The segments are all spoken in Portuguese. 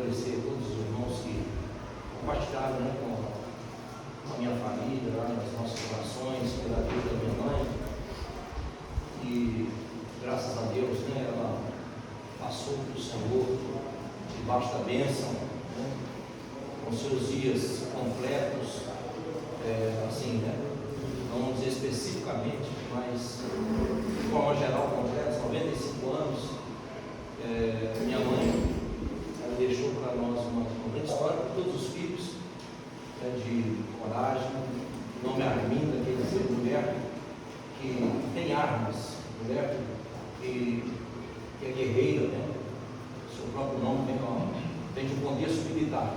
agradecer a todos os irmãos que compartilharam, né, com a minha família, lá nas nossas orações, pela vida da minha mãe. E graças a Deus, né, ela passou para o Senhor debaixo da bênção, né, com seus dias completos, assim, né, não vamos dizer especificamente, mas de forma geral completos, 95 anos. Minha mãe, ela deixou para nós uma grande história para todos os filhos, né, de coragem. O nome Arminda quer dizer mulher que tem armas, mulher que é guerreira, né? Seu próprio nome vem de um contexto militar.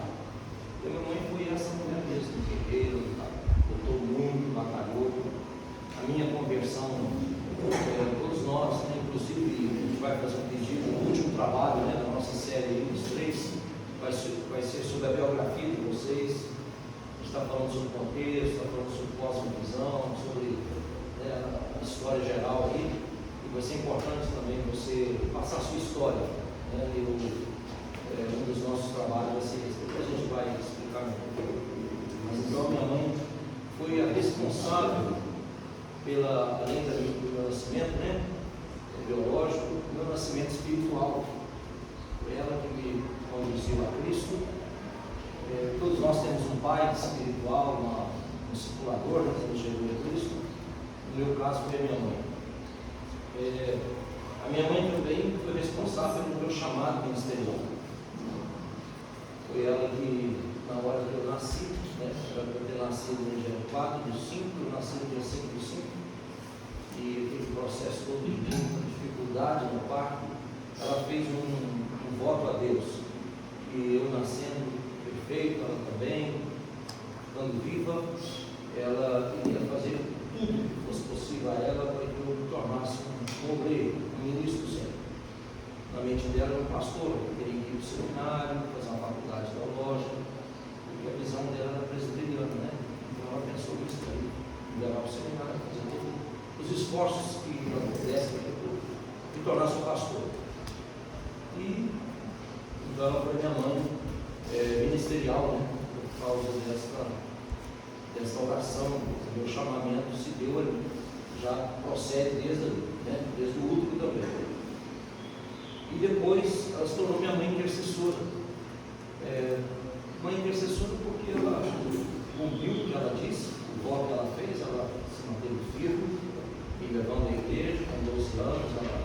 E a minha mãe foi essa mulher mesmo, guerreira, lutou muito, batalhou. A minha conversão, todos nós, né, inclusive, a gente vai fazer um pedido, o último trabalho, né, da nossa série dos 3, vai ser sobre a biografia de vocês. A gente está falando sobre o contexto, está falando sobre pós-visão, sobre, né, a história geral aí. E vai ser importante também você passar a sua história, né? Um dos nossos trabalhos vai ser esse, depois a gente vai explicar melhor. Mas então minha mãe foi a responsável além do meu nascimento, né, biológico, do meu nascimento espiritual. Foi ela que me conduziu a Cristo. Todos nós temos um pai espiritual, um discipulador, né, que nos chegou a Cristo. No meu caso foi a minha mãe. A minha mãe também foi responsável pelo meu chamado ministerial. Foi ela que, na hora que eu nasci, né, eu ter nascido no dia 4/5, eu nasci no dia 5/5, e aquele processo todo de muita dificuldade no parto, ela fez um voto a Deus, que eu nascendo perfeito, ela também, estando viva, ela iria fazer tudo que fosse possível a ela para que eu me tornasse um obreiro, um ministro do Senhor. Na mente dela era um pastor, que teria que ir para o seminário, fazer uma faculdade teológica, porque a visão dela era presbiteriana, né? Então ela pensou nisso aí, me levar para o seminário, fazer todos os esforços que ela pudesse para que eu me tornasse um pastor. E então ela foi minha mãe ministerial, né? Por causa dessa oração, meu chamamento se deu ali, já procede desde ali, né? Desde o útero também. E depois ela se tornou minha mãe intercessora. Mãe intercessora porque ela cumpriu o que ela disse, o voto que ela fez, ela se manteve firme, me levando à igreja. Com 12 anos ela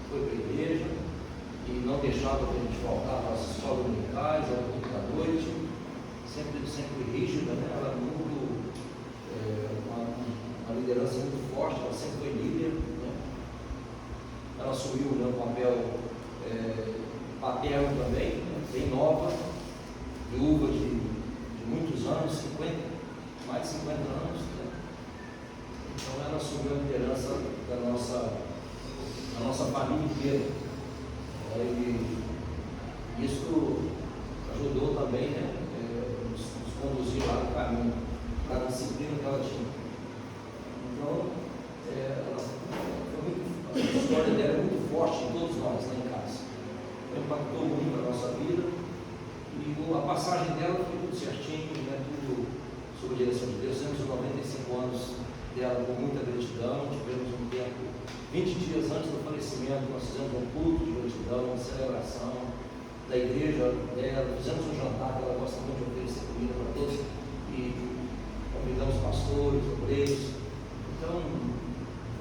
foi para a igreja e não deixava que a gente faltar para as escolas dominicais, era muito da noite, sempre rígida, né? Ela muito, uma liderança muito forte, ela sempre foi líder, né? Ela assumiu, né, um papel paterno também, né, bem nova, viúva de muitos anos, mais de 50 anos, né? Então ela assumiu a liderança da nossa família inteira, e isso ajudou também, né, nos conduzir lá no caminho, para a disciplina que ela tinha. Então, a história dela é muito forte em todos nós lá em casa. Impactou muito a nossa vida, e a passagem dela foi tudo certinho, né, tudo sob a direção de Deus. Temos 95 anos dela com muita gratidão. Tivemos um tempo, 20 dias antes do falecimento, nós fizemos um culto de gratidão, uma celebração da igreja dela, fizemos um jantar que ela gosta muito de oferecer comida para todos, e convidamos pastores, obreiros. Então,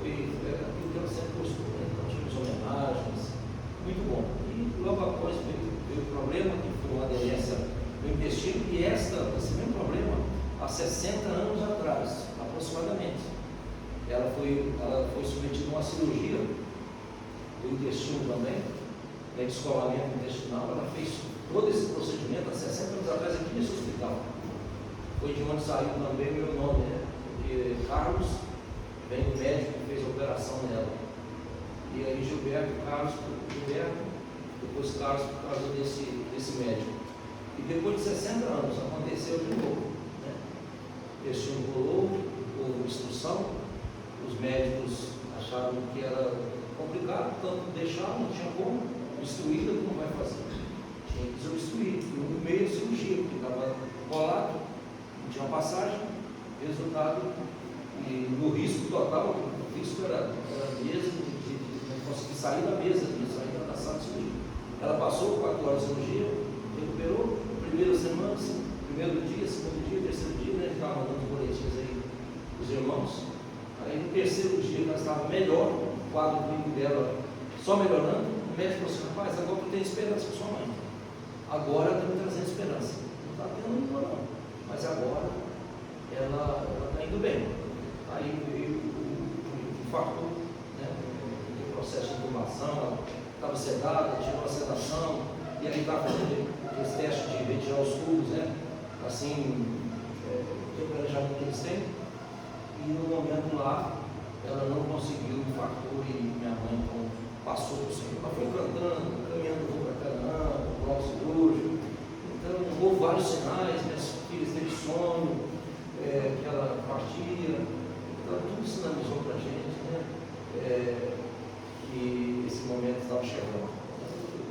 foi aquilo que ela sempre gostou, né? Então, tivemos homenagens, muito bom. E logo após veio o problema, que foi uma aderência no intestino, e esse mesmo problema, há 60 anos atrás, aproximadamente, ela foi submetida a uma cirurgia do intestino também, de descolamento intestinal. Ela fez todo esse procedimento há 60 anos atrás aqui nesse hospital. Foi de onde saiu também o meu nome, né? Porque Carlos vem do médico que fez a operação nela. E aí Carlos, depois Carlos por causa desse médico. E depois de 60 anos aconteceu de novo, né? O intestino rolou, houve obstrução, os médicos acharam que era complicado, tanto deixar, não tinha como, destruída, como vai fazer? tinha que desobstruir, no meio de cirurgia, porque estava colado, não tinha passagem, resultado, e no risco total, o risco era mesmo de não conseguir sair da mesa, de sair da sala de cirurgia. Ela passou 4 horas de cirurgia, recuperou, primeira semana, primeiro dia, segundo dia, terceiro dia, né? Estava mandando boletins aí os irmãos. Aí no terceiro dia ela estava melhor, o quadro clínico dela só melhorando. O médico falou assim: rapaz, agora eu tenho esperança com sua mãe. Agora está me trazendo esperança. Não está tendo ainda não, mas agora ela está indo bem. Aí veio o infarto, né? O processo de intubação, ela estava sedada, tirou a sedação, e aí estava fazendo esse teste de retirar os tubos, né? Assim, tem o planejamento que eles têm. E no momento lá, ela não conseguiu, infartou, e minha mãe então, passou por cima. Ela foi cantando, caminhando para caramba, bloco cirúrgico. Então, houve vários sinais, minhas filhas teve sonho, que ela partia. Então, tudo sinalizou para a gente, né? Que esse momento estava chegando.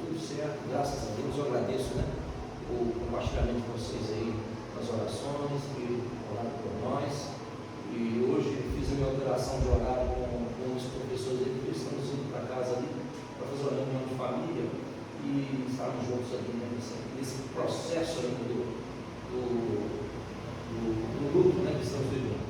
Tudo certo, graças a Deus. Eu agradeço, né, o compartilhamento de vocês aí nas orações, que oraram por nós. E hoje fiz a minha operação de horário com os professores aí, que estamos indo para casa ali para fazer uma reunião de família e estarmos juntos ali, né, nesse processo aí do luto, né, que estamos vivendo.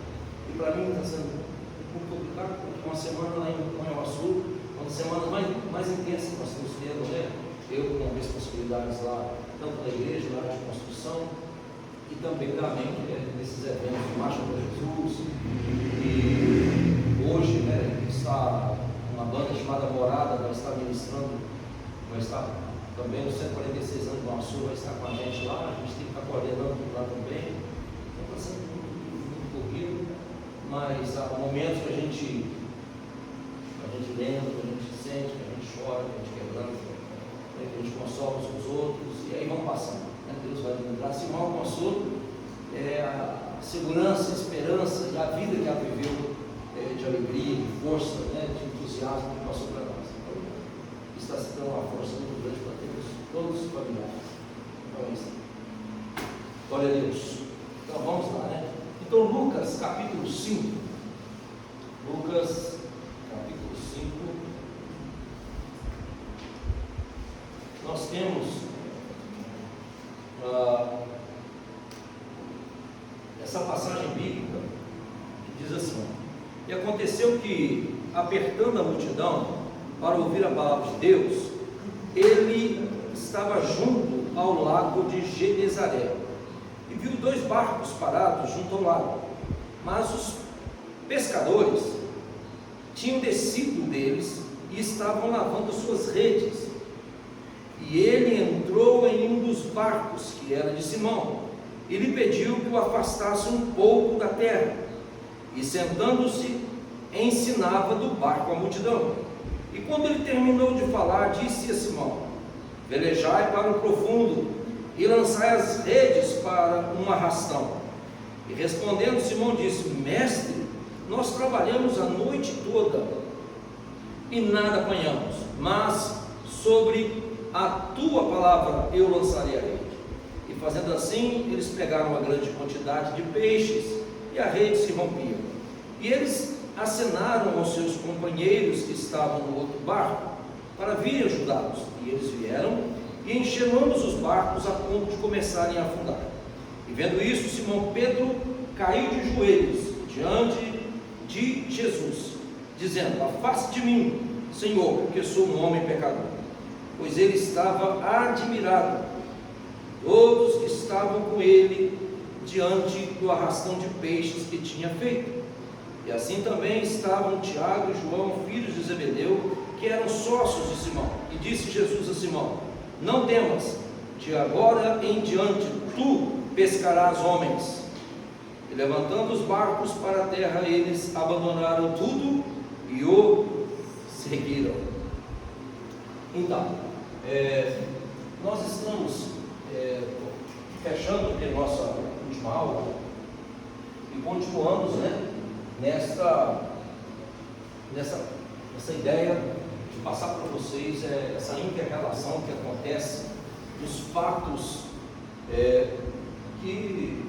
E para mim está sendo muito complicado, porque uma semana lá em Manhuaçu, uma das semanas mais intensas que nós estamos tendo, né? Eu com responsabilidades lá, tanto da igreja, na área de construção, e também nesses eventos de Marcha para Jesus. E hoje, né, está uma banda chamada Morada, vai estar ministrando, vai estar também nos 146 anos do Sul, vai estar com a gente lá, a gente tem que estar coordenando lá também. Então está sendo muito corrido, mas há momentos que a gente lembra, que a gente sente, que a gente chora, que a gente quebranta, que a gente consola uns com os outros, e aí vão passando. Deus vai nos dar, se o mal consolo, a segurança, a esperança e a vida que ela viveu, de alegria, de força, né, de entusiasmo que passou para nós. Então, está se dando uma força muito grande para todos os familiares. Então, isso. Glória a Deus. Então, vamos lá, né? Então, Lucas, capítulo 5. Lucas, capítulo 5. Nós temos essa passagem bíblica que diz assim: e aconteceu que, apertando a multidão para ouvir a palavra de Deus, ele estava junto ao lago de Genezaré e viu 2 barcos parados junto ao lago, mas os pescadores tinham descido deles e estavam lavando suas redes. E ele entrou em um dos barcos, que era de Simão, e lhe pediu que o afastasse um pouco da terra. E sentando-se, ensinava do barco a multidão. E quando ele terminou de falar, disse a Simão: velejai para o profundo e lançai as redes para um arrastão. E respondendo, Simão disse: mestre, nós trabalhamos a noite toda e nada apanhamos, mas sobre a tua palavra eu lançarei a rede. E fazendo assim, eles pegaram uma grande quantidade de peixes e a rede se rompia. E eles acenaram aos seus companheiros que estavam no outro barco para virem ajudá-los. E eles vieram e encheram ambos os barcos a ponto de começarem a afundar. E vendo isso, Simão Pedro caiu de joelhos diante de Jesus, dizendo: afaste de mim, Senhor, porque sou um homem pecador. Pois ele estava admirado, todos que estavam com ele, diante do arrastão de peixes que tinha feito. E assim também estavam Tiago e João, filhos de Zebedeu, que eram sócios de Simão. E disse Jesus a Simão: não temas, de agora em diante tu pescarás homens. E levantando os barcos para a terra, eles abandonaram tudo e o seguiram. Então, nós estamos fechando a nossa última aula e continuamos, né, nessa ideia de passar para vocês essa inter-relação que acontece dos fatos que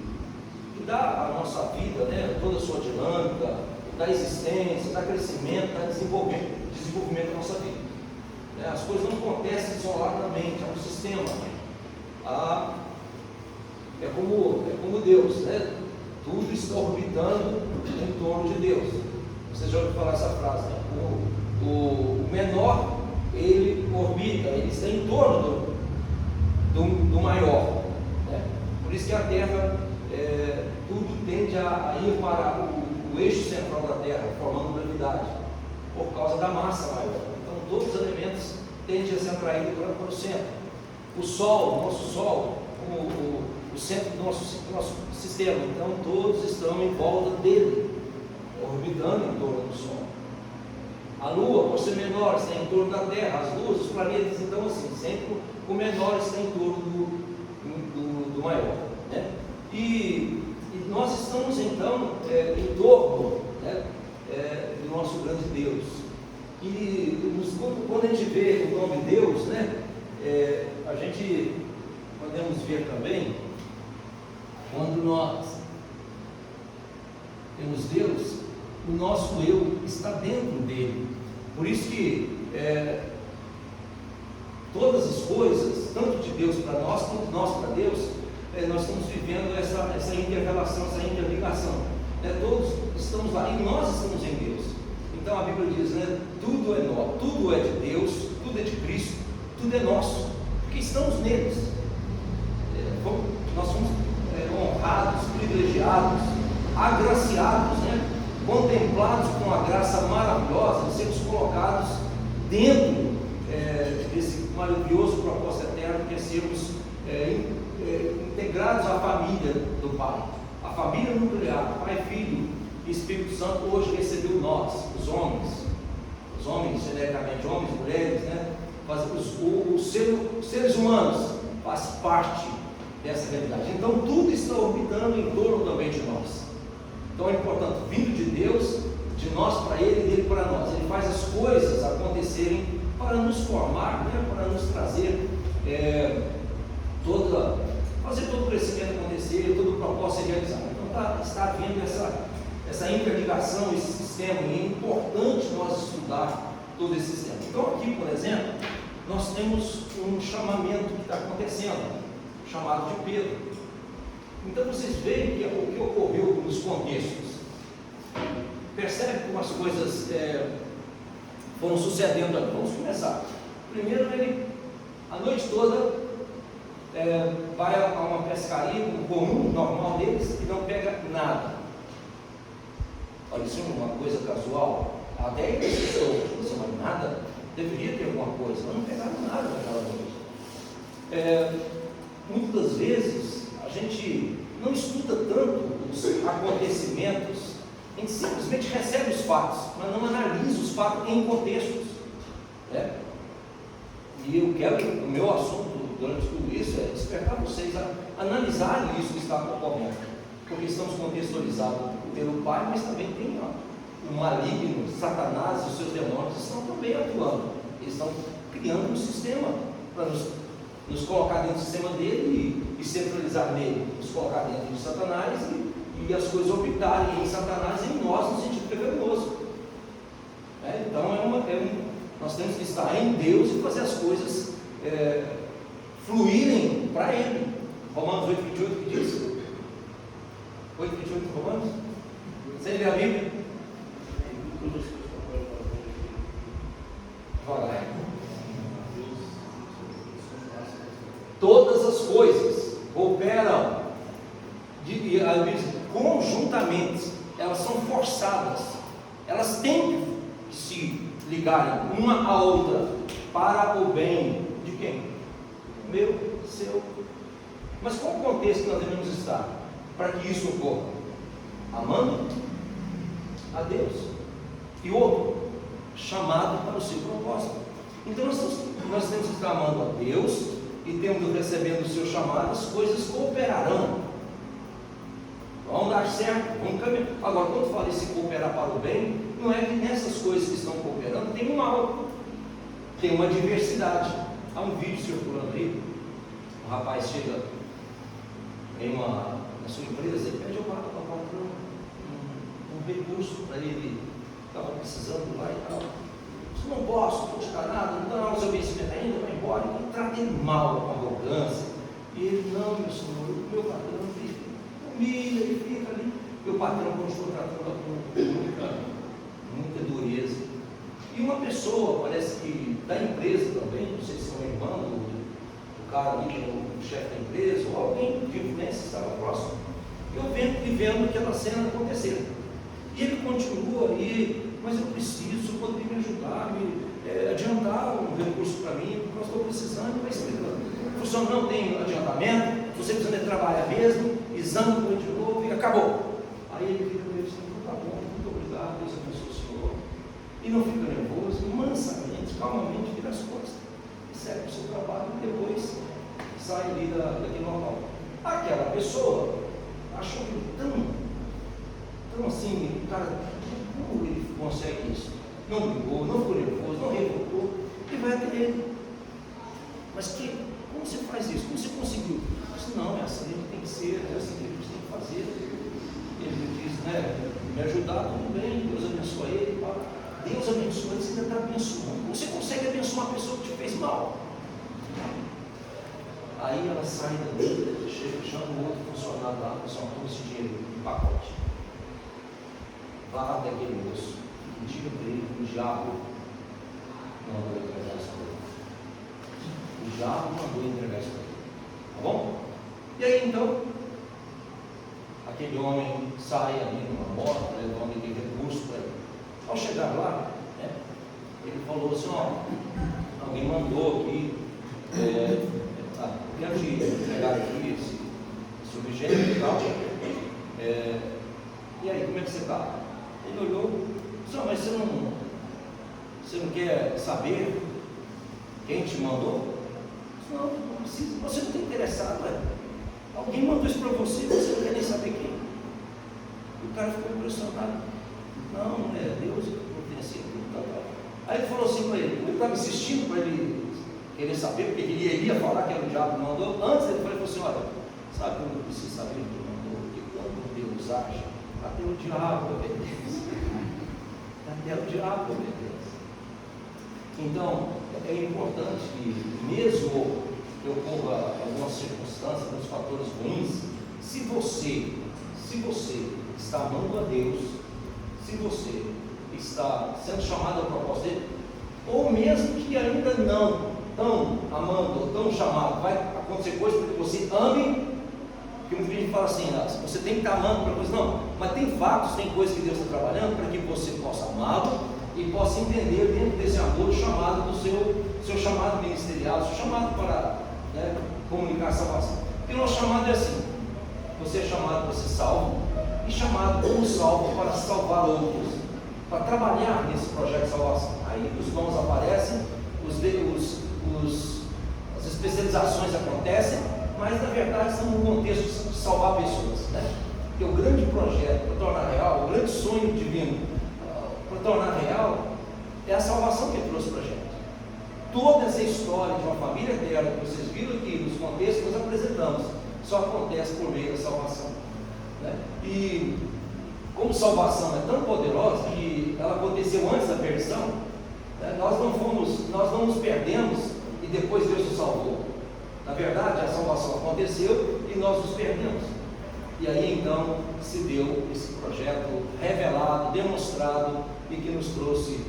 dá a nossa vida, né, toda a sua dinâmica, da existência, da crescimento, da desenvolvimento da nossa vida. As coisas não acontecem isoladamente, é um sistema. É como Deus, né? Tudo está orbitando em torno de Deus. Você já ouviu falar essa frase, né? O menor, ele orbita, ele está em torno do maior, né? Por isso que a Terra, tudo tende a ir para o eixo central da Terra, formando gravidade, por causa da massa maior. Então todos os elementos tendem a ser atraídos para o centro. O Sol, o nosso Sol, o centro do nosso sistema, então todos estão em volta dele, orbitando em torno do Sol. A Lua, por ser menor, está em torno da Terra. As luas, os planetas, então assim, sempre o menor está em torno do maior, né? E nós estamos então em torno, né, do nosso grande Deus. E quando a gente vê o nome Deus, né, a gente podemos ver também quando nós temos Deus, o nosso eu está dentro dele. Por isso que todas as coisas, tanto de Deus para nós, quanto nós para Deus, nós estamos vivendo essa inter-relação, essa interligação. Todos estamos lá e nós estamos em Deus. Então a Bíblia diz, né, tudo é nosso, tudo é de Deus, tudo é de Cristo, tudo é nosso, porque estamos neles. Nós somos honrados, privilegiados, agraciados, né? Contemplados com a graça maravilhosa de sermos colocados dentro desse maravilhoso propósito eterno, que é sermos integrados à família do Pai. A família nuclear, Pai, Filho e Espírito Santo, hoje recebeu nós, os homens genericamente, homens, mulheres, né? Os seres humanos fazem parte dessa realidade. Então tudo está orbitando em torno também de nós. Então é importante, vindo de Deus, de nós para Ele e dele para nós. Ele faz as coisas acontecerem para nos formar, né? Para nos trazer fazer todo o crescimento acontecer, todo o propósito ser realizado. Então está havendo essa interligação, esse sistema, e é importante nós estudar todo esse sistema. Então aqui, por exemplo, nós temos um chamamento que está acontecendo, chamado de Pedro. Então vocês veem o que ocorreu nos contextos. Percebe como as coisas foram sucedendo aqui. Vamos começar. Primeiro, ele, a noite toda, vai a uma pescaria comum, normal deles, e não pega nada. Olha, isso é uma coisa casual. Até eles pensam, mas nada, deveria ter alguma coisa, mas não pegaram nada naquela noite. Muitas das vezes a gente não estuda tanto os acontecimentos, a gente simplesmente recebe os fatos, mas não analisa os fatos em contextos, né? E eu quero, o meu assunto durante tudo isso é despertar vocês a analisarem isso que está ocorrendo, porque estamos contextualizados pelo Pai, mas também tem o maligno, Satanás e os seus demônios estão também atuando. Eles estão criando um sistema para nos colocar dentro do sistema dele e centralizar nele, nos colocar dentro de Satanás e as coisas orbitarem em Satanás e em nós no sentido pecaminoso. Então nós temos que estar em Deus e fazer as coisas fluírem para Ele. Romanos 8,28 que diz? 8,28 Romanos? Você lê a Bíblia? Vai. Todas as coisas operam conjuntamente, elas são forçadas, elas têm que se ligarem uma à outra para o bem de quem? Meu, seu. Mas qual o contexto que nós devemos estar para que isso ocorra? Amando a Deus e outro, chamado para o seu propósito. Então nós temos que estar amando a Deus e tendo recebendo o seu chamado, as coisas cooperarão, vão dar certo, vão caminhar. Agora, quando fala esse cooperar para o bem, não é que nessas coisas que estão cooperando tem um mal, tem uma diversidade. Há um vídeo circulando aí O rapaz chega na sua empresa, ele pede ao patrão um recurso para ele, estava precisando lá e tal. Se não posso, não custa nada, não dá o seu vencimento ainda, vai embora. Ele trata ele mal, com arrogância. E ele, não, meu senhor, meu patrão, humilha, ele fica ali. Meu patrão continua tratando com muita dureza. E uma pessoa, parece que da empresa também, não sei se é um irmão do cara ali, que é o chefe da empresa, ou alguém de influência estava próximo. Eu vendo aquela cena acontecer. E ele continua ali, mas eu preciso, poderia me ajudar, adiantar um recurso para mim, porque eu estou precisando, e vai explicando. O senhor não tem adiantamento, você precisa trabalhar mesmo, exame de novo e acabou. Aí ele fica com ele, tá bom, muito obrigado, Deus abençoe o senhor. E não fica nervoso, mansamente, calmamente, vira as costas. E segue o seu trabalho e depois sai ali daquele local. Aquela pessoa achou ele tão assim, o cara, como ele consegue isso? Não brigou, não ficou nervoso, não revoltou, e vai até ele. Mas como você faz isso? Como você conseguiu? Eu disse, não, é assim que tem que ser, é assim que a gente tem que fazer. Ele me diz, me ajudar, tudo bem, Deus abençoa ele. Deus abençoa ele, você ainda está abençoando. Como você consegue abençoar uma pessoa que te fez mal? Aí ela sai dali, chama um outro funcionário lá, pessoal, toma esse dinheiro em pacote. Vá até aquele moço e diga para ele que o diabo mandou entregar isso para ele. O diabo mandou entregar isso para ele. Tá bom? E aí então, aquele homem sai ali numa moto, levando aquele recurso para ele. Ao chegar lá, ele falou assim, alguém mandou aqui, eu quero te entregar aqui esse objeto e tal. E aí, como é que você está? Ele olhou, disse, mas você não quer saber quem te mandou? Disse, não precisa, você não está interessado, alguém mandou isso para você, você não quer nem saber quem. E o cara ficou impressionado, não é Deus que providencia tudo. Aí ele falou assim para ele estava insistindo para ele querer saber, porque ele iria falar que era o diabo que mandou. Antes ele falou assim, olha, sabe, eu não preciso saber quem mandou, porque quando Deus age, até o diabo obedece. Até o diabo obedece. Então, é importante que, mesmo que ocorra algumas circunstâncias, alguns fatores ruins, se você está amando a Deus, se você está sendo chamado ao propósito dele, ou mesmo que ainda não estão amando, estão chamado, vai acontecer coisa para que você ame. Que muita gente fala assim, você tem que estar amando para coisa, não, mas tem fatos, tem coisas que Deus está trabalhando para que você possa amá-lo e possa entender dentro desse amor o chamado do seu chamado ministerial, seu chamado para comunicar a salvação. Porque o nosso chamado é assim, você é chamado para ser salvo e chamado como salvo para salvar outros, para trabalhar nesse projeto de salvação. Aí os dons aparecem, as especializações acontecem, mas na verdade estamos no contexto de salvar pessoas, Porque o grande projeto para tornar real, o grande sonho divino para tornar real é a salvação que ele trouxe para a gente. Toda essa história de uma família eterna que vocês viram aqui nos contextos que nós apresentamos, só acontece por meio da salvação, E como salvação é tão poderosa que ela aconteceu antes da perdição, nós não nos perdemos e depois Deus nos salvou. Na verdade, a salvação aconteceu e nós nos perdemos. E aí então se deu esse projeto revelado, demonstrado e que nos trouxe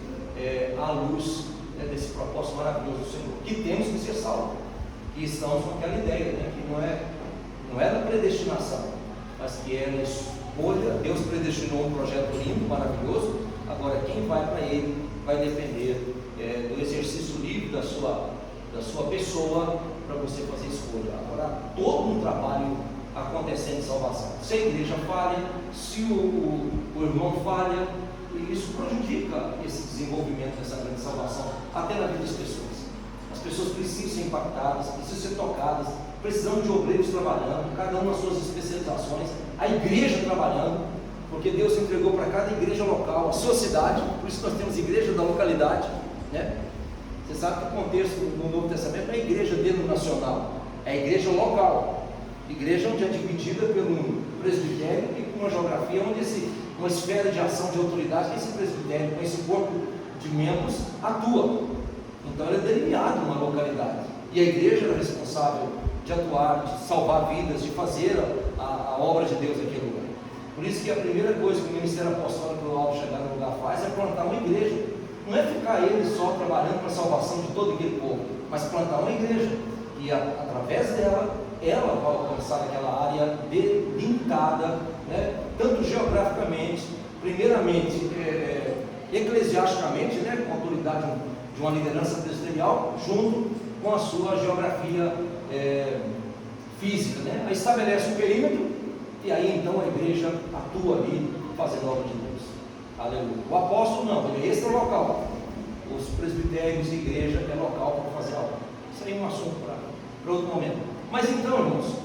à luz desse propósito maravilhoso do Senhor, que temos que ser salvos. E estamos com aquela ideia, que não é da predestinação, mas que é na escolha. Deus predestinou um projeto lindo, maravilhoso. Agora quem vai para ele vai depender do exercício livre da sua pessoa para você fazer escolha. Agora todo um trabalho acontecendo de salvação. Se a igreja falha, se o irmão falha, e isso prejudica esse desenvolvimento dessa grande salvação até na vida das pessoas. As pessoas precisam ser impactadas, precisam ser tocadas, precisam de obreiros trabalhando, cada um nas suas especializações, a igreja trabalhando, porque Deus entregou para cada igreja local a sua cidade, por isso nós temos igreja da localidade, Você sabe que o contexto no Novo Testamento é a igreja denominacional, É a igreja local. Igreja onde é dividida pelo presbitério e com uma geografia onde uma esfera de ação de autoridade que esse presbitério, com esse corpo de membros, atua. Então ele é delineado numa localidade. E a igreja é responsável de atuar, de salvar vidas, de fazer a obra de Deus naquele lugar. Por isso que a primeira coisa que o ministério apostólico, ao chegar no lugar, faz é plantar uma igreja. Não é ficar ele só trabalhando para a salvação de todo aquele povo, mas plantar uma igreja. E através dela, ela vai alcançar aquela área delimitada, né? Tanto geograficamente, primeiramente eclesiasticamente, né? Com a autoridade de uma liderança presbiterial, junto com a sua geografia física, né? Aí estabelece um perímetro, e aí então a igreja atua ali, fazendo a obra de Deus. Aleluia. O apóstolo não, ele é extra-local. Os presbitérios e igreja é local para fazer a obra. Isso aí é um assunto para outro momento. Mas então, irmãos,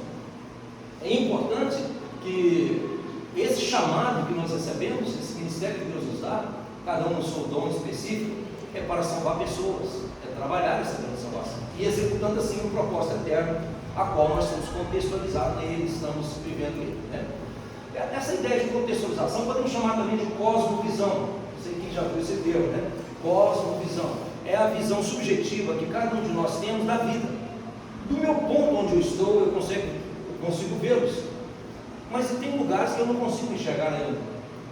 é importante que esse chamado que nós recebemos, esse ministério que Deus nos dá, cada um no seu dom específico, é para salvar pessoas, é trabalhar essa grande salvação, e executando assim um propósito eterno, a qual nós estamos contextualizados nele, estamos vivendo ele, né? Essa ideia de contextualização podemos chamar também de cosmovisão. Não sei quem já viu esse termo, né? Cosmovisão é a visão subjetiva que cada um de nós temos da vida. Do meu ponto onde eu estou, eu consigo vê-los, mas tem lugares que eu não consigo enxergar ainda.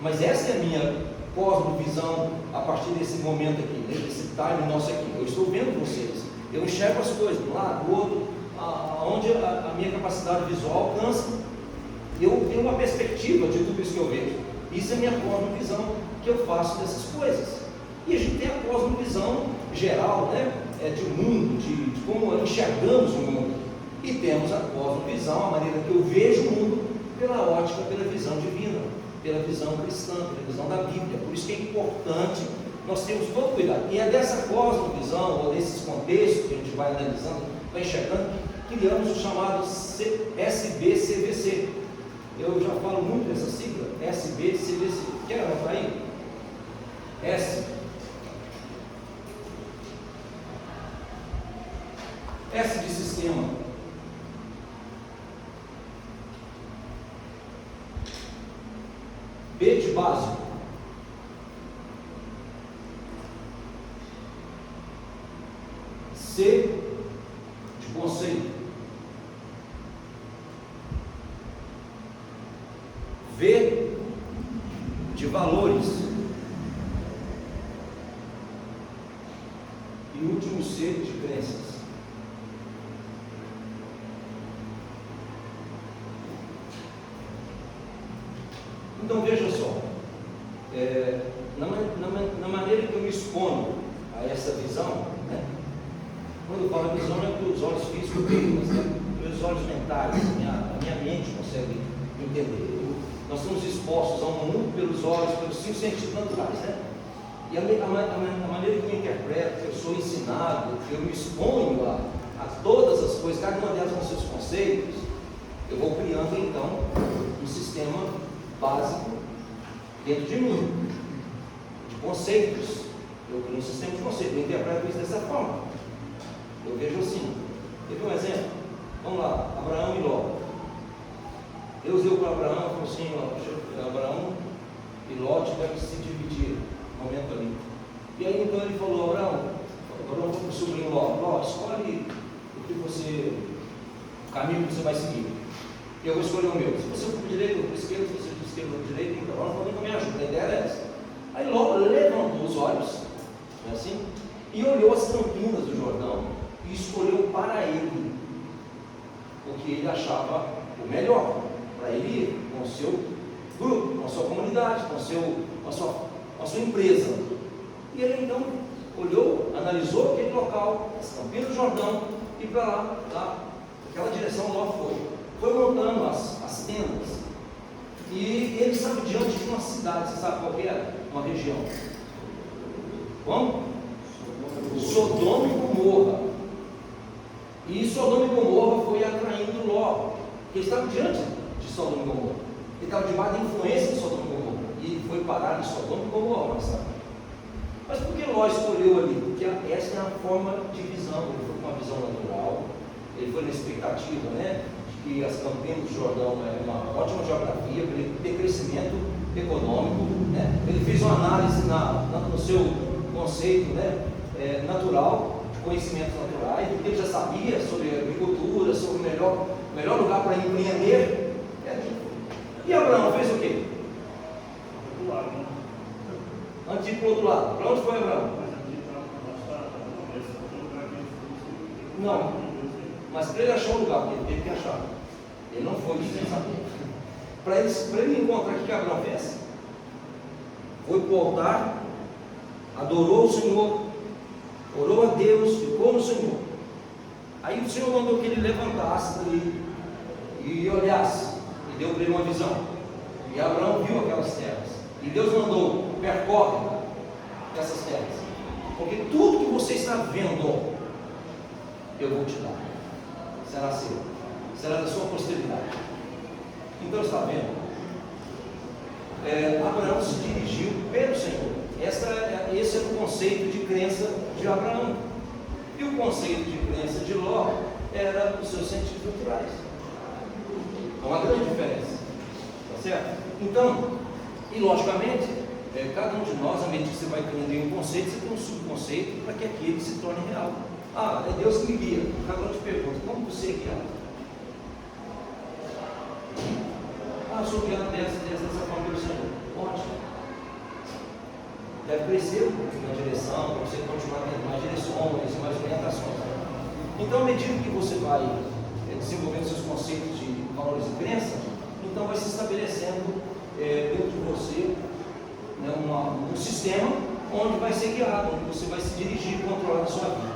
Mas essa é a minha cosmovisão a partir desse momento aqui, desse time nosso aqui. Eu estou vendo vocês, eu enxergo as coisas de um lado, do outro, onde a minha capacidade visual alcança. Eu tenho uma perspectiva de tudo isso que eu vejo. Isso é a minha cosmovisão que eu faço dessas coisas. E a gente tem a cosmovisão geral, né? De mundo, de como enxergamos o mundo. E temos a cosmovisão, a maneira que eu vejo o mundo, pela ótica, pela visão divina, pela visão cristã, pela visão da Bíblia. Por isso que é importante nós termos todo cuidado. E é dessa cosmovisão, ou desses contextos que a gente vai analisando, vai enxergando, criamos o chamado SBCVC. Eu já falo muito dessa sigla, SBCVC. Quer anotar aí? S de sistema. B de básico. C de conceito. V de valores. E o último C de crenças. Então veja só, na maneira que eu me exponho a essa visão, né? Quando eu falo visão, não é pelos olhos físicos, mas pelos olhos mentais, a minha mente consegue entender. Nós somos expostos ao mundo pelos olhos, pelos 5 sentidos naturais, né? E a maneira que eu interpreto, que eu sou ensinado, que eu me exponho a todas as coisas, cada uma delas com seus conceitos, eu vou criando então um sistema básico dentro de mim, de conceitos. Eu crio um sistema de conceitos, eu interpreto isso dessa forma. Eu vejo assim. Teve um exemplo? Vamos lá, Abraão e Ló. Deus deu para Abraão, falou assim: Abraão e Ló tiveram que se dividir no momento ali. E aí então ele falou: Abraão falou para o sobrinho Ló, escolhe o caminho que você vai seguir. Eu vou escolher o meu. Se você for para o direito, eu vou para o esquerdo. Se você for para o esquerdo, eu vou para o direito. Então, Abraão falou: então me ajuda. A ideia era essa. Aí Ló levantou os olhos, não é assim? E olhou as campinas do Jordão e escolheu para ele o que ele achava o melhor para ele ir, com o seu grupo, com a sua comunidade, com a sua empresa. E ele então olhou, analisou aquele local, as campinas do Jordão, e para lá, aquela direção Ló foi montando as tendas. E ele estava diante de uma cidade. Você sabe qual que era? Uma região. Como? Sodoma e Gomorra. E Sodoma e Gomorra foi atraindo Ló, porque ele estava diante de Sodoma e Gomorra. Ele estava debaixo da influência de Sodoma e Gomorra. E foi parar em Sodoma e Gomorra, mas por que Ló escolheu ali? Porque essa é a forma de visão. Ele foi com uma visão natural, ele foi na expectativa, né, de que as Campinas do Jordão é uma ótima geografia para ele ter crescimento econômico, né? Ele fez uma análise no seu conceito, né, natural, de conhecimentos naturais, porque ele já sabia sobre agricultura, sobre o melhor lugar para empreender. E Abraão fez o quê? Antes de ir para o outro lado. Para onde foi Abraão? Não, mas para ele achar um lugar, ele teve que achar. Ele não foi sem saber. Para ele encontrar o que Abraão fez, foi para o altar, adorou o Senhor, orou a Deus, ficou no Senhor. Aí o Senhor mandou que ele levantasse dali e olhasse, e deu para ele uma visão. E Abraão viu aquelas terras, e Deus mandou: percorre essas terras, porque tudo que você está vendo, eu vou te dar, será seu, será da sua posteridade. Então está vendo? Abraão se dirigiu pelo Senhor. Esse era o conceito de crença de Abraão. E o conceito de crença de Ló era os seus sentidos naturais. É uma grande diferença. Tá certo? Então, e logicamente, cada um de nós, à medida que você vai criando em um conceito, você tem um subconceito para que aquele se torne real. Ah, é Deus que me guia. Agora eu te pergunto: como você é guiado? Eu sou guiado dessa forma pelo Senhor. Ótimo. Deve crescer um pouquinho na direção, para você continuar tendo mais direções, mais orientações. Então, à medida que você vai desenvolvendo seus conceitos de valores e crenças, então vai se estabelecendo dentro de você, né, um sistema onde vai ser guiado, onde você vai se dirigir e controlar a sua vida.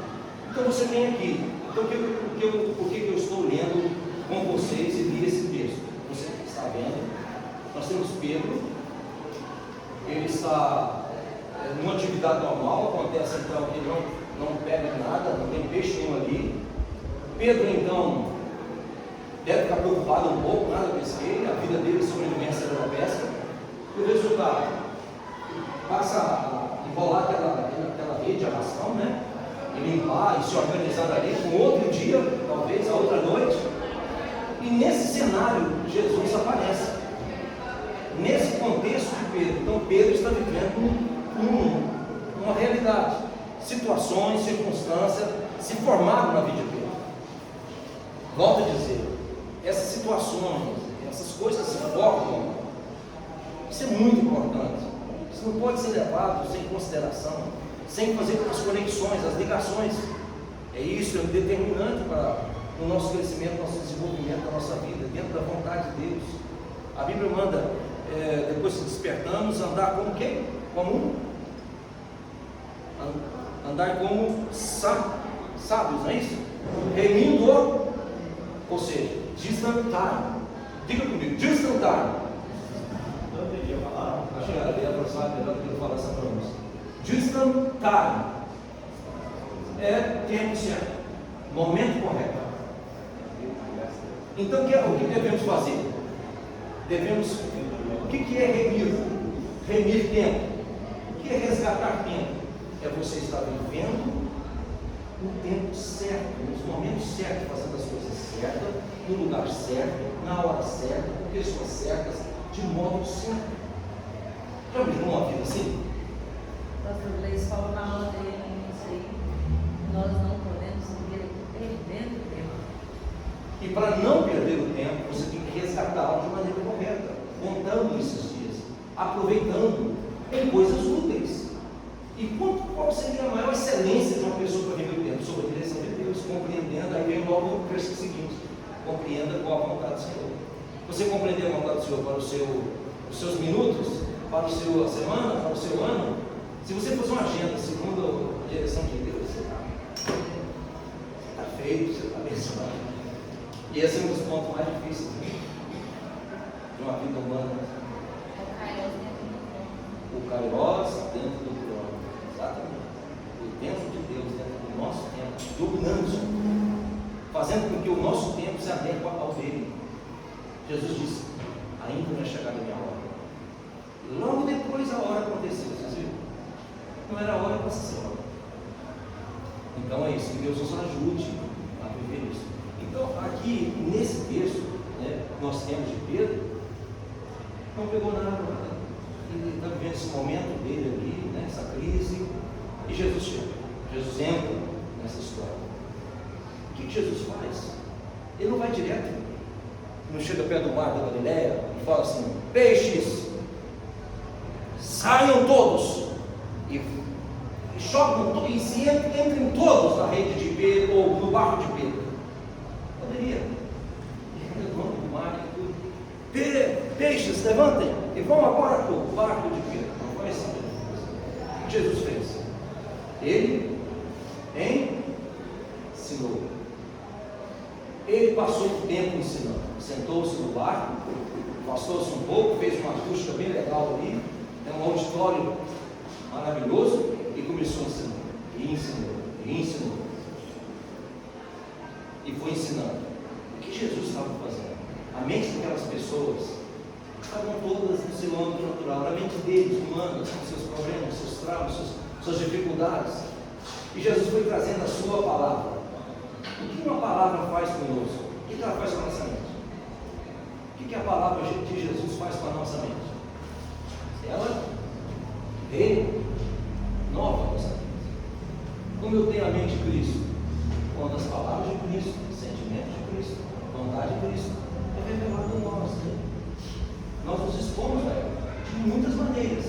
Então você tem aqui. Então por que eu estou lendo com vocês e li esse texto? Você está vendo? Nós temos Pedro, ele está numa atividade normal, acontece então que ele não pega nada, não tem peixe nenhum ali. Pedro então deve ficar preocupado um pouco, nada pesquei, a vida dele, sobrevivência era da pesca. E o resultado, passa a enrolar aquela rede, arrastão, né? E limpar e se organizar ali com outro dia, talvez a outra noite. E nesse cenário, Jesus aparece. Nesse contexto de Pedro. Então Pedro está vivendo uma realidade, situações, circunstâncias se formaram na vida de Pedro. Volto a dizer, essas situações, essas coisas se formam. Isso é muito importante. Isso não pode ser levado sem consideração, sem fazer as conexões, as ligações. Isso é determinante para o nosso crescimento, nosso desenvolvimento da nossa vida, dentro da vontade de Deus. A Bíblia manda, depois que despertamos, andar como quem? Andar como sábios, não é isso? Remindo, ou seja, distantar. Diga comigo, distantar. Acho que era avançado, melhor do que eu falar essa pronúncia. Distantar é tempo certo, momento correto. Então o que devemos fazer? O que é remir? Remir tempo. O que é resgatar tempo? É você estar vivendo o tempo certo, nos momentos certos, fazendo as coisas certas, no lugar certo, na hora certa, com pessoas certas, de modo certo. Já imaginou uma vida assim? O pastor Gleice falou na aula dele isso aí. Nós não podemos viver perdendo tempo. E para não perder o tempo, você tem que resgatá-lo de maneira correta, contando esses dias, aproveitando em coisas úteis. E qual seria a maior excelência de uma pessoa para viver o tempo? Sob a direção de Deus, compreendendo, aí vem logo o versículo seguinte: compreenda qual a vontade do Senhor. Você compreender a vontade do Senhor para os seus minutos, para a sua semana, para o seu ano, se você fosse uma agenda segundo a direção de Deus, você está feito, você está abençoado. E esse é um dos pontos mais difíceis, né, de uma vida humana. O Kairos dentro do trono. Exatamente. O tempo de Deus dentro do nosso tempo, dominando, fazendo com que o nosso tempo se adeque ao dele. Jesus disse: ainda não é chegada a minha hora. Logo depois a hora aconteceu, vocês viram? Não era a hora para ser hora. Então é isso, que Deus nos ajude a viver isso. Então, aqui, nesse texto, né, nós temos de Pedro, não pegou nada. Ele está vivendo esse momento dele ali, né, essa crise, e Jesus chega. Jesus entra nessa história. O que Jesus faz? Ele não vai direto, não chega perto do mar da Galileia e fala assim: peixes, saiam todos, e jogam e se entrem todos na rede de Pedro, ou no barco de Pedro. Poderia. Ele levanta o mar e tudo. Peixes, levantem e vão agora para o barco de Pedro. Não foi assim. O que Jesus fez? Ele ensinou. Ele passou o tempo ensinando. Sentou-se no barco, afastou-se um pouco, fez uma acústica bem legal ali, tem um auditório maravilhoso, e começou a ensinar. E ensinou, e ensinou. E foi ensinando. O que Jesus estava fazendo? A mente daquelas pessoas estavam todas no seu âmbito natural. A mente deles, humanas, com seus problemas, seus traumas, suas dificuldades. E Jesus foi trazendo a sua palavra. O que uma palavra faz conosco? O que ela faz com a nossa mente? O que a palavra de Jesus faz com a nossa mente? Ela renova a nossa mente. Como eu tenho a mente de Cristo, quando as palavras de Cristo, sentimentos de Cristo, vontade de Cristo, é revelado em nós. Nós nos expomos a ela de muitas maneiras.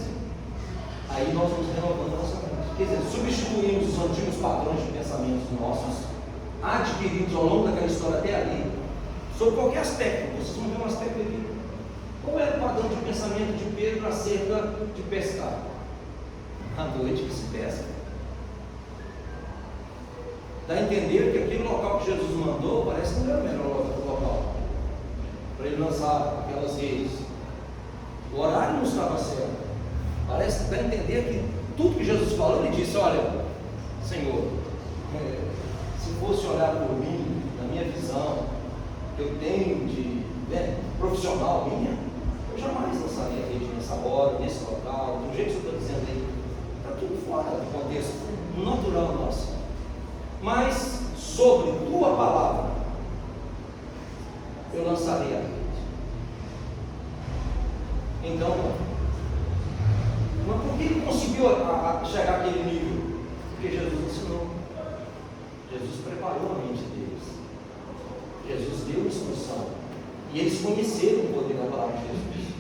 Aí nós nos renovando a nossa mente. Quer dizer, substituímos os antigos padrões de pensamentos nossos, adquiridos ao longo daquela história até ali, sobre qualquer aspecto. Vocês vão ver um aspecto aqui. Qual era o padrão de pensamento de Pedro acerca de pescar? À noite que se pesca. Dá a entender que aquele local que Jesus mandou parece que não era o melhor local para ele lançar aquelas redes. O horário não estava certo. Parece que dá a entender que tudo que Jesus falou, ele disse: olha, Senhor, se fosse olhar por mim, na minha visão, que eu tenho de profissional minha, eu jamais lançaria a rede nessa hora, nesse local, do jeito que eu estou dizendo aí. Está tudo fora do contexto natural nosso. Mas sobre tua palavra eu lançarei a rede. Então, mas por que ele conseguiu chegar àquele nível? Porque Jesus ensinou. Jesus preparou a mente deles. Jesus deu instrução. E eles conheceram o poder da palavra de Jesus.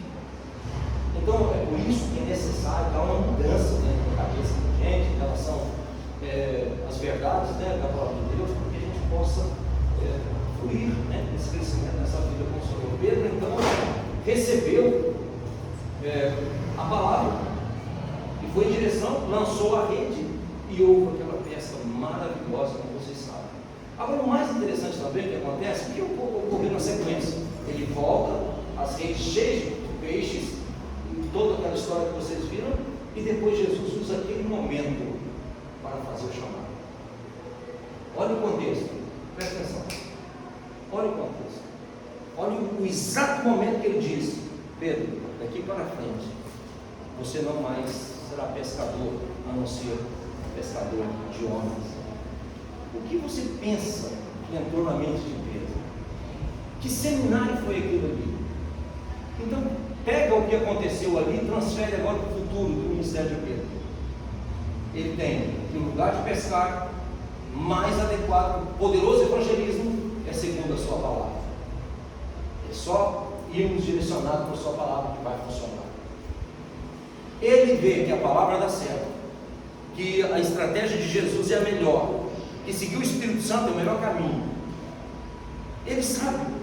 Então, é por isso que é necessário dar uma mudança dentro da cabeça da gente em relação às verdades, né, da palavra de Deus, para que a gente possa fluir, né, nesse crescimento, nessa vida com o Senhor. Pedro, então, recebeu a palavra e foi em direção, lançou a rede e houve aquela pesca maravilhosa, como vocês sabem. Agora, o mais interessante também que acontece, o que ocorreu na sequência? Ele volta, as redes cheias de peixes, e toda aquela história que vocês viram, e depois Jesus usa aquele momento para fazer o chamado. Olha o contexto, presta atenção. Olha o contexto. Olha o exato momento que ele diz: Pedro, daqui para frente, você não mais será pescador, a não ser pescador de homens. O que você pensa que entrou na mente de Pedro? Que seminário foi aquilo ali? Então, pega o que aconteceu ali e transfere agora para o futuro do ministério de Pedro. Ele tem que o lugar de pescar mais adequado, poderoso evangelismo, é segundo a sua palavra. É só irmos direcionados para a sua palavra que vai funcionar. Ele vê que a palavra dá certo, que a estratégia de Jesus é a melhor, que seguir o Espírito Santo é o melhor caminho. Ele sabe.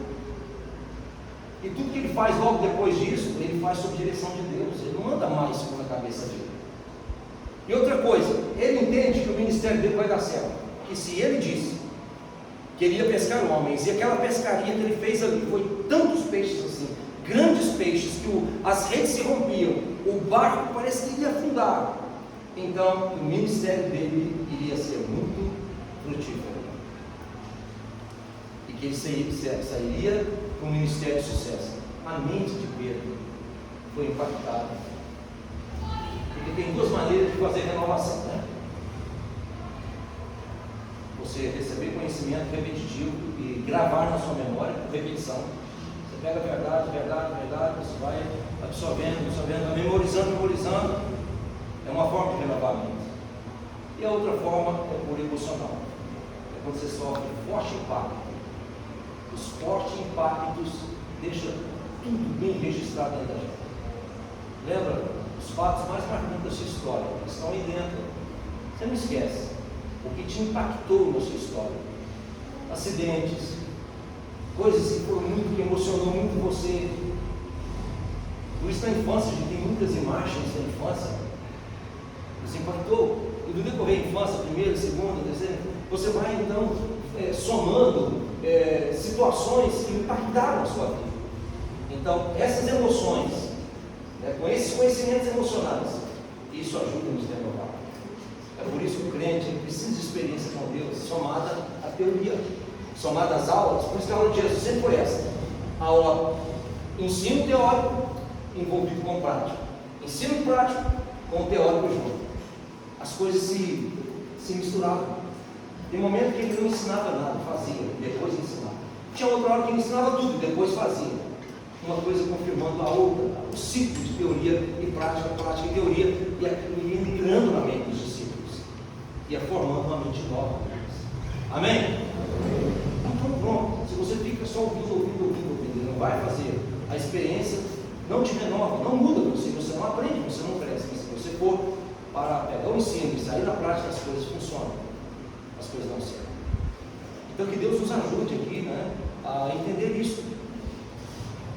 E tudo que ele faz logo depois disso, ele faz sob direção de Deus. Ele não anda mais segundo a cabeça dele. E outra coisa, ele entende que o ministério dele vai dar certo. Que se ele disse que ele ia pescar homens, e aquela pescaria que ele fez ali foi tantos peixes assim, grandes peixes, que as redes se rompiam, o barco parece que ia afundar. Então o ministério dele iria ser muito frutífero. E que ele sairia com um ministério de sucesso. A mente de Pedro foi impactada. Porque tem duas maneiras de fazer renovação, né? você receber conhecimento repetitivo e gravar na sua memória por repetição. Você pega a verdade, você vai absorvendo, memorizando. É uma forma de renovar a mente. E a outra forma é por emocional. É quando você sofre forte impacto. Os fortes impactos deixam tudo bem registrado dentro da gente. Lembra? Os fatos mais marcantes da sua história estão aí dentro. Você não esquece o que te impactou na sua história. Acidentes, coisas que emocionou muito você. Por isso na infância, a gente tem muitas imagens da infância. Isso impactou. E do decorrer da infância, primeira, segunda, terceira, você vai então somando situações que impactaram a sua vida. Então, essas emoções, com esses conhecimentos emocionais, isso ajuda a nos renovar. É por isso que o crente precisa de experiência com Deus, somada à teoria, somada às aulas. Por isso que a aula de Jesus sempre foi essa: aula, ensino teórico envolvido com prático, ensino prático com o teórico junto. As coisas se misturavam. Tem momento que ele não ensinava nada, fazia, depois ensinava. Tinha outra hora que ele ensinava tudo, depois fazia. Uma coisa confirmando a outra, o ciclo de teoria e prática e teoria, e aquilo ia entrando na mente dos discípulos, ia formando uma mente nova. Amém? Então pronto, se você fica só ouvindo, não vai fazer, a experiência não te renova, não muda você não aprende, você não cresce. Mas se você for para pegar o ensino e sair na prática, as coisas funcionam, as coisas dão certo. Então que Deus nos ajude aqui, a entender isso.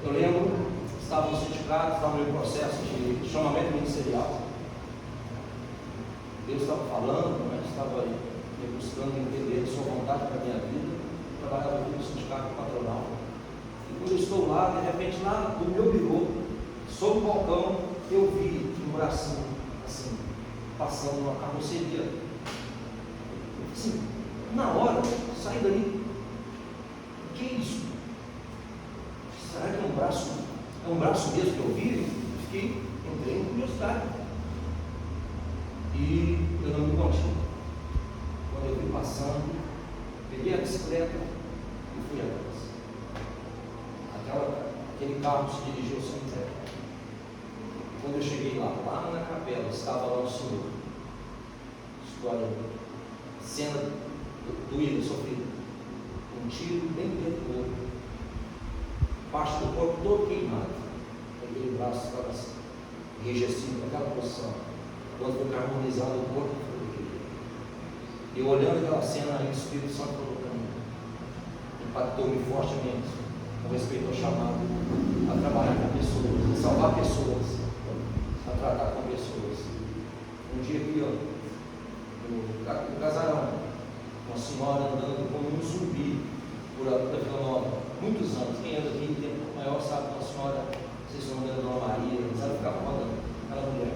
Eu lembro, estava no sindicato, estava no processo de chamamento ministerial. Deus estava falando, estava me buscando entender a sua vontade para a minha vida. Trabalhava aqui no sindicato patronal. E quando eu estou lá, de repente, lá do meu birô, sob o balcão, eu vi um bracinho assim, passando numa carroceria. Assim, na hora, saí dali. O que é isso? Será que é um braço mesmo que eu vi? Entrei em curiosidade. E eu não me contive. Quando eu vi passando, peguei a bicicleta e fui atrás. Aquele carro se dirigiu ao cemitério. Quando eu cheguei lá na capela, estava lá o Senhor. História, cena doída, sofrida. Um tiro bem dentro do corpo. Parte do corpo todo queimado. Aquele braço estava assim, enrijecido naquela posição. Quando foi harmonizado o corpo, foi daquele. Eu olhando aquela cena, o Espírito Santo falou para mim, impactou-me fortemente com respeito ao chamado a trabalhar com pessoas, a salvar pessoas, a tratar com pessoas. Um dia aqui, no casarão, uma senhora andando como um zumbi por a Vila Nova, muitos anos. Quem anda aqui tem tempo maior sabe que uma senhora, não sei se não lembra, Dona Maria, não sabe ficar rodando, aquela mulher.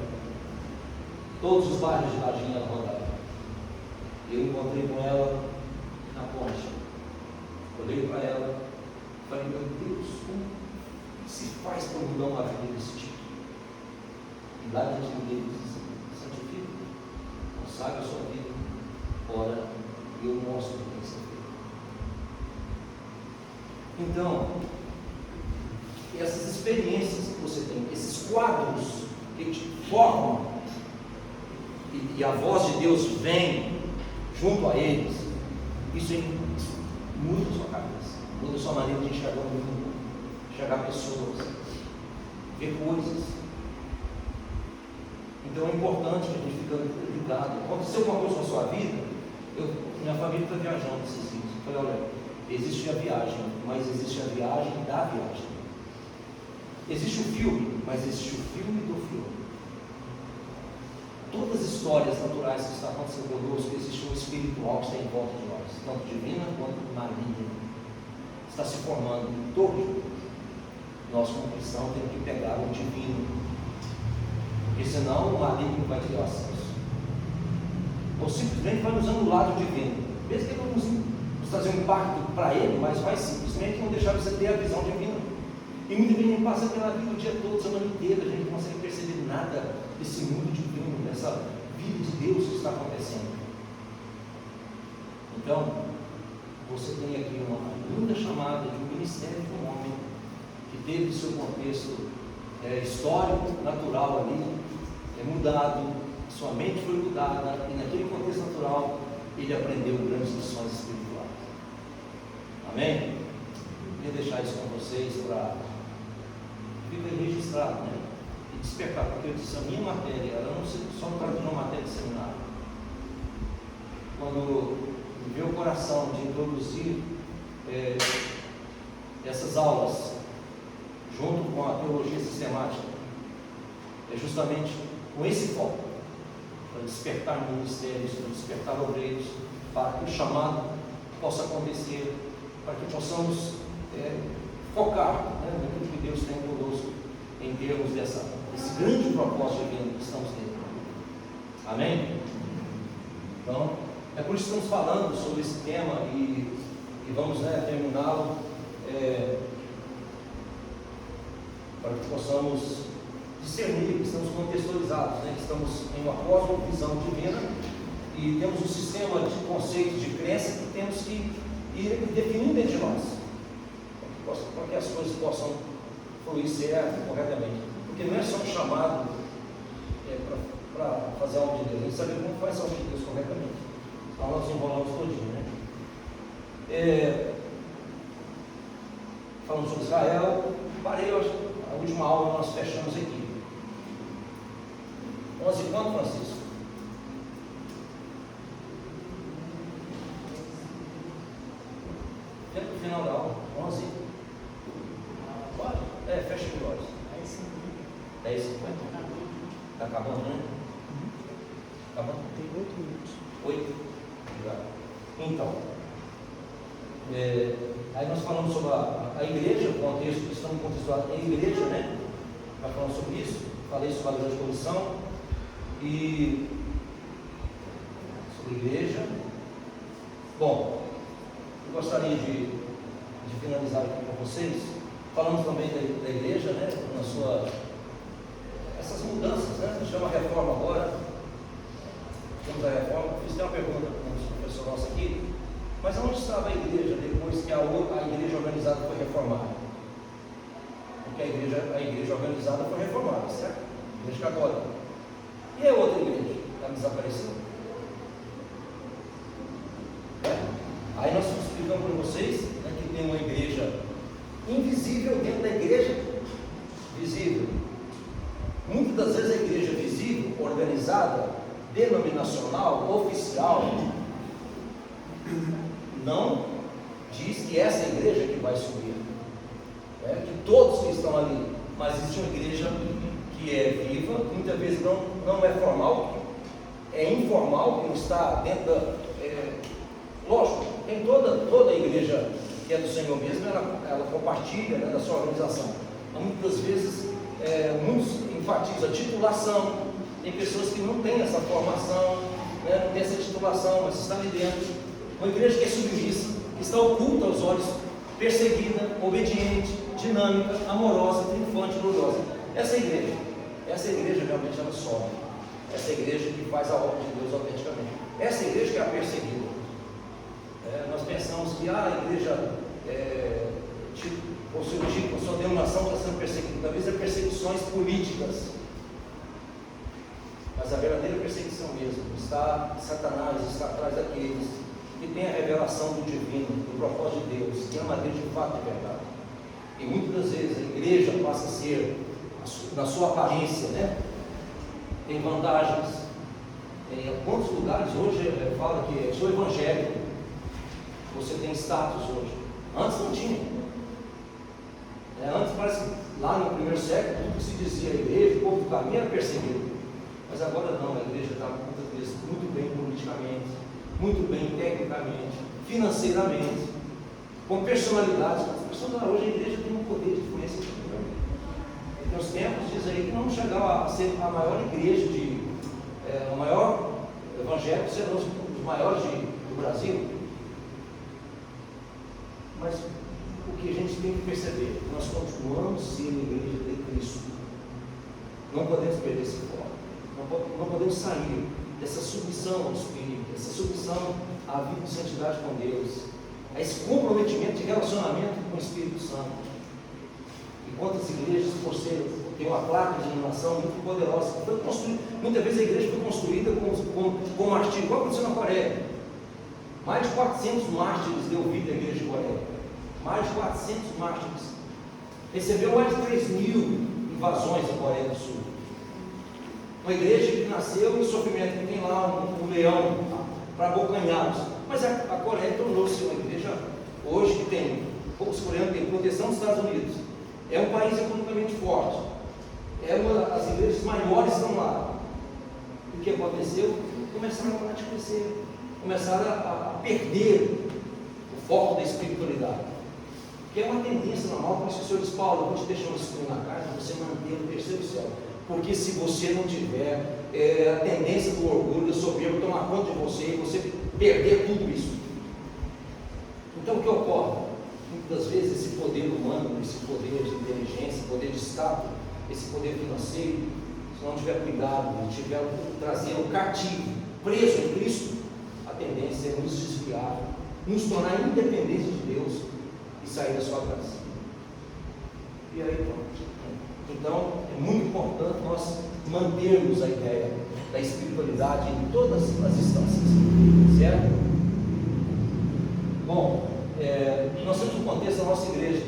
Todos os bairros de Varginha ela rodava. Eu encontrei com ela na ponte. Olhei para ela e falei, meu Deus, como se faz para mudar uma vida desse tipo? E lá dentro dele disse assim, santifica, consagra a sua vida, ora, e eu mostro o que tem que ser feito. Então, essas experiências que você tem, esses quadros que te formam, e a voz de Deus vem junto a eles, isso muda a sua cabeça, muda a sua maneira de enxergar o mundo, enxergar pessoas, ver coisas. Então é importante que a gente fique ligado. Aconteceu alguma coisa na sua vida, minha família está viajando esses dias. Eu falei, olha, existe a viagem, mas existe a viagem da viagem. Existe o filme, mas existe o filme do filme. Todas as histórias naturais que estão acontecendo conosco, existe um espiritual que está em volta de nós, tanto divina quanto maligna. Está se formando em torno de nós. Nós, como cristãos, temos que pegar o divino, porque senão o maligno vai ter acesso. Ou simplesmente vai nos anular do divino, mesmo que ele não nos trazer um impacto para ele, mas vai simplesmente não deixar você ter a visão divina. E muita gente passa pela vida o dia todo, semana inteira, a gente não consegue perceber nada desse mundo divino, dessa vida de Deus que está acontecendo. Então, você tem aqui uma linda chamada de um ministério de um homem que teve seu contexto histórico, natural ali, mudado, sua mente foi mudada, e naquele contexto natural ele aprendeu grandes lições espirituais. Amém? Eu queria deixar isso com vocês para ficar registrado, né? E despertar, porque eu disse, a minha matéria, ela não só não está aqui numa matéria de seminário. Quando me veio o coração de introduzir essas aulas junto com a teologia sistemática, é justamente com esse foco, para despertar ministérios, para despertar obreiros, para que o chamado possa acontecer, para que possamos focar, né, naquilo que Deus tem conosco, em termos desse grande propósito que estamos tendo. Amém? Então, é por isso que estamos falando sobre esse tema e vamos, né, terminá-lo para que possamos discernir que estamos contextualizados, né, que estamos em uma cosmovisão divina e temos um sistema de conceitos de crença que temos que ir definindo entre nós, para que as coisas possam fluir certo, corretamente. Porque não é só um chamado para fazer algo de Deus, a gente sabe como faz algo de Deus corretamente. Então nós enrolamos todinho, né? Falando sobre Israel, parei a última aula, nós fechamos aqui. 11 quanto, Francisco? Tempo do final da aula, 11. Fecha por horas. 10h50. Está acabando, né? Acabando? Tem 8 minutos. 8? Obrigado. Então, aí nós falamos sobre a igreja, o contexto, estamos contextualizados em igreja, né? Nós falamos sobre isso, falei sobre a grande comissão e sobre a igreja. Bom, eu gostaria de finalizar aqui com vocês, falando também da igreja, né? Essas mudanças, né? A gente chama reforma agora. Temos a reforma. Fiz até uma pergunta para o professor nosso aqui, mas onde estava a igreja depois que a igreja organizada foi reformada? Porque a igreja organizada foi reformada, certo? A igreja católica. E a outra igreja? Ela desapareceu? Aí nós explicamos para vocês, né, que tem uma igreja invisível dentro da igreja visível. Muitas das vezes a igreja visível, organizada, denominacional, oficial, não diz que essa é a igreja que vai subir, que todos que estão ali, mas existe uma igreja que é viva, muitas vezes não é formal, é informal, que não está dentro da... lógico, tem toda a igreja que é do Senhor mesmo, ela compartilha, né, da sua organização. Muitas vezes, muitos enfatizam a titulação. Tem pessoas que não têm essa formação, né, não tem essa titulação, mas está ali dentro. Uma igreja que é submissa, que está oculta aos olhos, perseguida, obediente, dinâmica, amorosa, triunfante, gloriosa. Essa igreja realmente ela sobe. Essa igreja que faz a obra de Deus autenticamente. Essa igreja que é a perseguida. Nós pensamos que a igreja, o seu tipo, a sua denominação está sendo perseguida. Talvez é perseguições políticas. Mas a verdadeira perseguição mesmo está Satanás, está atrás daqueles que têm a revelação do divino, do propósito de Deus, que ama a Deus de fato e verdade. E muitas das vezes a igreja passa a ser, na sua aparência, né? Tem vantagens. Em alguns lugares hoje fala que eu sou evangélico, você tem status hoje. Antes não tinha. Antes parece que lá no primeiro século tudo que se dizia a igreja, o povo do caminho era perseguido. Mas agora não, a igreja está muitas vezes muito bem politicamente, muito bem tecnicamente, financeiramente, com personalidades. Hoje a igreja tem um poder de influência muito grande. Então os tempos diz aí que não chegar a ser a maior igreja, o maior evangélico, serão os maiores do Brasil. Mas o que a gente tem que perceber, nós continuamos sendo igreja de Cristo. Não podemos perder esse foco. Não podemos sair dessa submissão ao Espírito, essa submissão a vida de santidade com Deus, a esse comprometimento de relacionamento com o Espírito Santo. E quantas igrejas, por ser, tem uma placa de iluminação muito poderosa, foi construída, muitas vezes a igreja foi construída com mártires, igual aconteceu na Coreia. Mais de 400 mártires deu vida à igreja de Coreia. Mais de 400 mártires. Recebeu mais de 3.000 invasões da Coreia do Sul. Uma igreja que nasceu em sofrimento, que tem lá um leão para abocanhá-los. Mas a Coreia tornou-se uma igreja hoje que tem, poucos coreanos têm proteção dos Estados Unidos. É um país economicamente forte. É uma das igrejas maiores estão lá. E o que aconteceu? Começaram a parar de crescer. Começaram a perder o foco da espiritualidade. Que é uma tendência normal, por isso que o Senhor diz, Paulo, eu vou te deixar um espinho na carne, para você manter o terceiro céu. Porque se você não tiver a tendência do orgulho, da soberba tomar conta de você, e você perder tudo isso. Então o que ocorre? Muitas vezes esse poder humano, esse poder de inteligência, esse poder de Estado, esse poder financeiro, se não tiver cuidado, se tiver trazendo cativo, preso em Cristo, a tendência é nos desviar, nos tornar independentes de Deus e sair da sua graça. E aí pronto. Então é muito importante nós mantermos a ideia da espiritualidade em todas as instâncias, certo? Bom, nós temos um contexto da nossa igreja.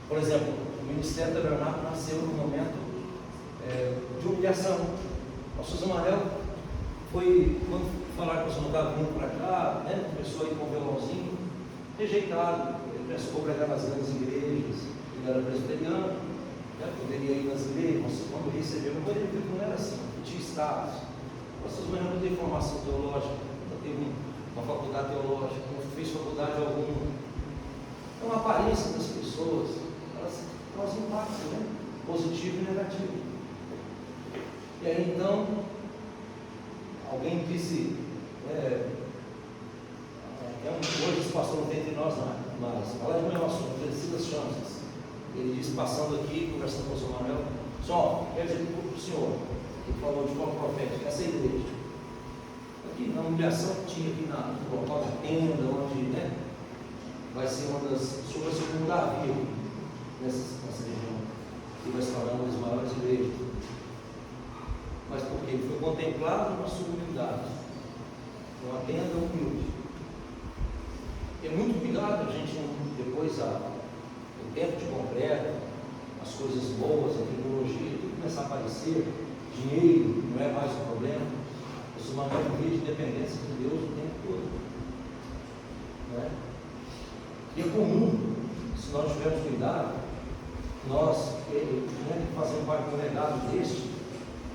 Por exemplo, o Ministério Tabernáculo nasceu num momento de humilhação. O pastor Zé Manuel foi, quando falaram que o senhor não estava vindo para cá, começou a ir com o violãozinho, rejeitado. Ele começou a pregar nas grandes igrejas, ele era presbiteriano, poderia ir nas igrejas, mas quando recebeu, mas ele viu que não era assim, tinha status. O pastor Zé Manuel não teve formação teológica, não teve uma faculdade teológica, não fez faculdade alguma. Então a aparência das pessoas, elas causam impacto, positivo e negativo. E aí então, alguém disse, hoje esse pastor não tem entre nós, mas fala de um assunto, Felicitas Chances. Ele disse, passando aqui, conversando com o senhor Manuel, só, quer dizer para o senhor, ele falou de forma profética, essa igreja, aqui na humilhação que tinha aqui no local da tenda, onde vai ser uma das, o senhor vai ser como Davi nessa região, que vai se tornar uma das maiores igrejas. Mas porque ele foi contemplado na sua humildade, uma tenda humilde. É muito cuidado a gente, depois o tempo de concreto, as coisas boas, a tecnologia, tudo começar a aparecer, dinheiro não é mais o problema. Isso é uma maravilha de dependência de Deus o tempo todo. E é comum, se nós tivermos cuidado, nós que fazemos parte do legado deste,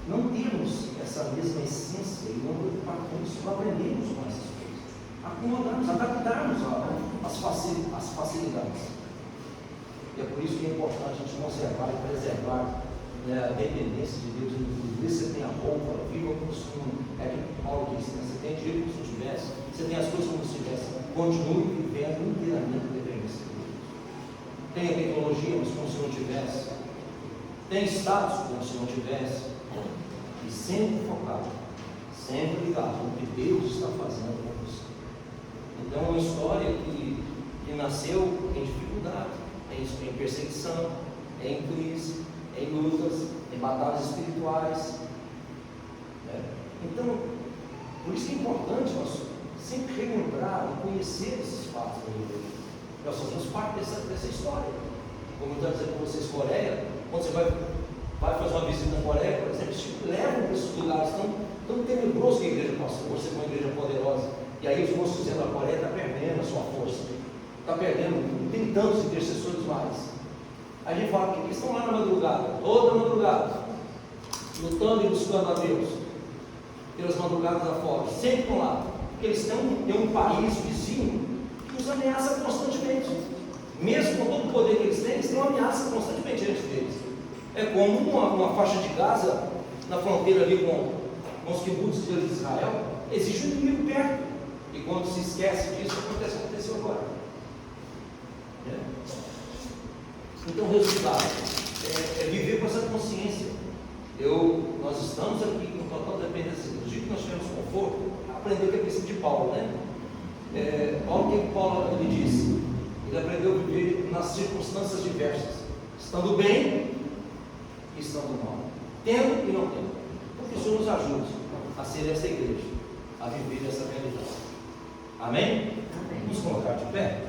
não temos essa mesma essência e não preocupar com isso, não aprendemos com essas coisas, acomodarmos, adaptarmos às facilidades. E é por isso que é importante a gente conservar e preservar a dependência de Deus. Inclusive, você tem a roupa, viva como se não. É que Paulo disse, você tem dinheiro como se não tivesse, você tem as coisas como se tivesse, continue vivendo inteiramente a dependência de Deus. Tem a tecnologia, mas como se não tivesse. Tem status, como se não tivesse. E sempre focado, sempre ligado no que Deus está fazendo com você. Então é uma história que nasceu em dificuldade, em perseguição, em crise, em lutas, em batalhas espirituais. Então, por isso que é importante nós sempre relembrar e conhecer esses fatos da igreja. Nós fazemos parte dessa história. Como eu estou dizendo para vocês, Coreia, quando você vai fazer uma visita na Coreia, por exemplo, te levam para esses lugares tão tenebrosos que a igreja passou, por ser uma igreja poderosa. E aí os moços dizendo, a Coreia está perdendo a sua força, está perdendo, não tem tantos intercessores mais. Aí a gente fala que eles estão lá na madrugada, toda madrugada, lutando e buscando a Deus, pelas madrugadas afora, sempre estão lá, porque eles têm um país vizinho que os ameaça constantemente. Mesmo com todo o poder que eles têm uma ameaça constantemente diante deles. É como uma faixa de Gaza, na fronteira ali com os kibbutz de Israel, existe um inimigo perto. E quando se esquece disso, aconteceu agora. Então o resultado é viver com essa consciência. Nós estamos aqui com total dependência. Do dia que nós tivemos conforto, aprender que é princípio de Paulo, Olha o que Paulo ele disse. Ele aprendeu a viver nas circunstâncias diversas, estando bem e estando mal, tendo e não tendo. Então que o Senhor nos ajude a ser essa igreja, a viver essa realidade. Amém? Amém. Vamos colocar de pé?